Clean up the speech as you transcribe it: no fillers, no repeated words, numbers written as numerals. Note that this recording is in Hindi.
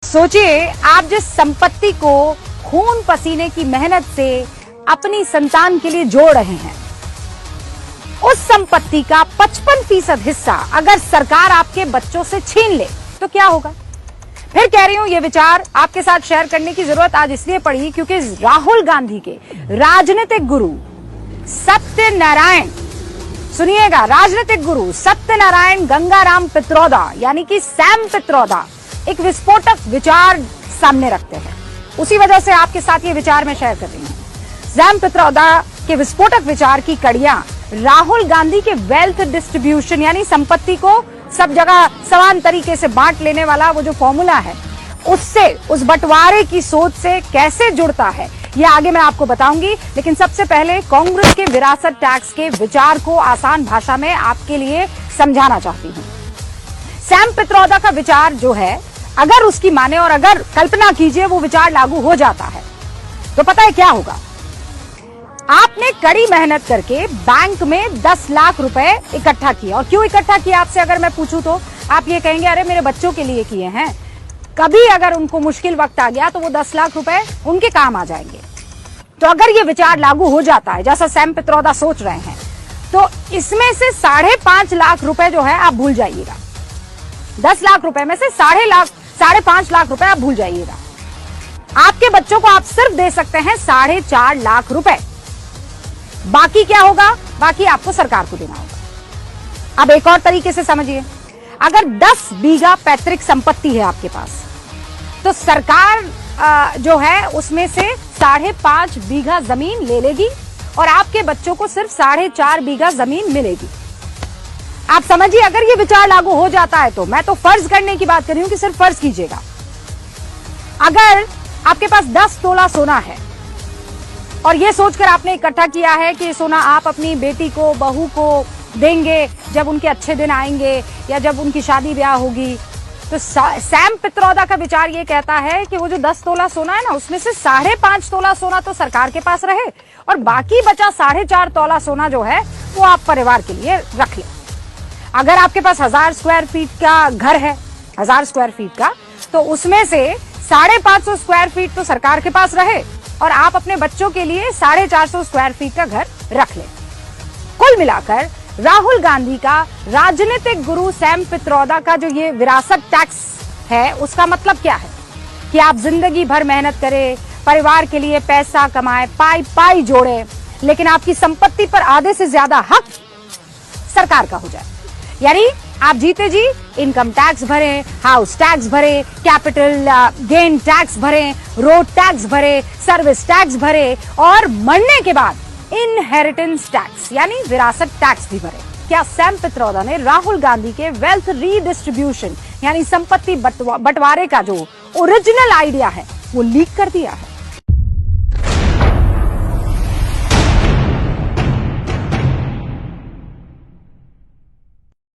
सोचिए, आप जिस संपत्ति को खून पसीने की मेहनत से अपनी संतान के लिए जोड़ रहे हैं, उस संपत्ति का 55% हिस्सा अगर सरकार आपके बच्चों से छीन ले तो क्या होगा। फिर कह रही हूं, ये विचार आपके साथ शेयर करने की जरूरत आज इसलिए पड़ी क्योंकि राहुल गांधी के राजनीतिक गुरु सत्यनारायण, सुनिएगा, राजनीतिक गुरु सत्यनारायण गंगाराम पित्रोदा यानी कि सैम पित्रोदा एक विस्फोटक विचार सामने रखते हैं। उसी वजह से आपके साथ ये विचार मैं शेयर कर रही हूं। सैम पित्रोदा के विस्फोटक विचार की कड़ियां राहुल गांधी के वेल्थ डिस्ट्रीब्यूशन यानी संपत्ति को सब जगह समान तरीके से बांट लेने वाला वो जो फॉर्मूला है, उससे, उस बंटवारे की सोच से कैसे जुड़ता है, ये आगे मैं आपको बताऊंगी। लेकिन सबसे पहले कांग्रेस के विरासत टैक्स के विचार को आसान भाषा में आपके लिए समझाना चाहती हूं। सैम पित्रोदा का विचार जो है, अगर उसकी माने और अगर कल्पना कीजिए वो विचार लागू हो जाता है तो पता है क्या होगा। आपने कड़ी मेहनत करके बैंक में 10 लाख रुपए इकट्ठा किए, और क्यों इकट्ठा किया आपसे अगर मैं पूछूं तो आप ये कहेंगे, अरे मेरे बच्चों के लिए किए हैं, कभी अगर उनको मुश्किल वक्त आ गया तो वो 10 लाख रुपए उनके काम आ जाएंगे। तो अगर ये विचार लागू हो जाता है जैसा सैम पित्रोदा सोच रहे हैं, तो इसमें से 5.5 लाख रुपए जो है आप भूल जाइएगा। 10 लाख रुपए में से 5.5 लाख रुपए आप भूल जाइएगा। आपके बच्चों को आप सिर्फ दे सकते हैं 4.5 लाख रुपए। बाकी क्या होगा? बाकी आपको सरकार को देना होगा। अब एक और तरीके से समझिए, अगर 10 बीघा पैतृक संपत्ति है आपके पास, तो सरकार जो है उसमें से 5.5 बीघा जमीन ले लेगी और आपके बच्चों को सिर्फ 4.5 बीघा जमीन मिलेगी। आप समझिए, अगर ये विचार लागू हो जाता है तो मैं तो फर्ज करने की बात कर रही हूं कि सिर्फ फर्ज कीजिएगा, अगर आपके पास 10 तोला सोना है और ये सोचकर आपने इकट्ठा किया है कि सोना आप अपनी बेटी को, बहू को देंगे जब उनके अच्छे दिन आएंगे या जब उनकी शादी ब्याह होगी, तो सैम पित्रोदा का विचार ये कहता है कि वो जो 10 तोला सोना है ना, उसमें से 5.5 तोला सोना तो सरकार के पास रहे और बाकी बचा 4.5 तोला सोना जो है वो आप परिवार के लिए रख ले। अगर आपके पास 1000 स्क्वायर फीट का घर है, 1000 स्क्वायर फीट का, तो उसमें से 550 स्क्वायर फीट तो सरकार के पास रहे और आप अपने बच्चों के लिए 450 स्क्वायर फीट का घर रख लें। कुल मिलाकर राहुल गांधी का राजनीतिक गुरु सैम पित्रोदा का जो ये विरासत टैक्स है, उसका मतलब क्या है कि आप जिंदगी भर मेहनत करें, परिवार के लिए पैसा कमाएं, पाई पाई जोड़े, लेकिन आपकी संपत्ति पर आधे से ज्यादा हक सरकार का हो जाए। यानी आप जीते जी इनकम टैक्स भरें, हाउस टैक्स भरें, कैपिटल गेन टैक्स भरें, रोड टैक्स भरें, सर्विस टैक्स भरें और मरने के बाद इनहेरिटेंस टैक्स यानी विरासत टैक्स भी भरें। क्या सैम पित्रोदा ने राहुल गांधी के वेल्थ रीडिस्ट्रीब्यूशन यानी संपत्ति बंटवारे का जो ओरिजिनल आइडिया है वो लीक कर दिया है?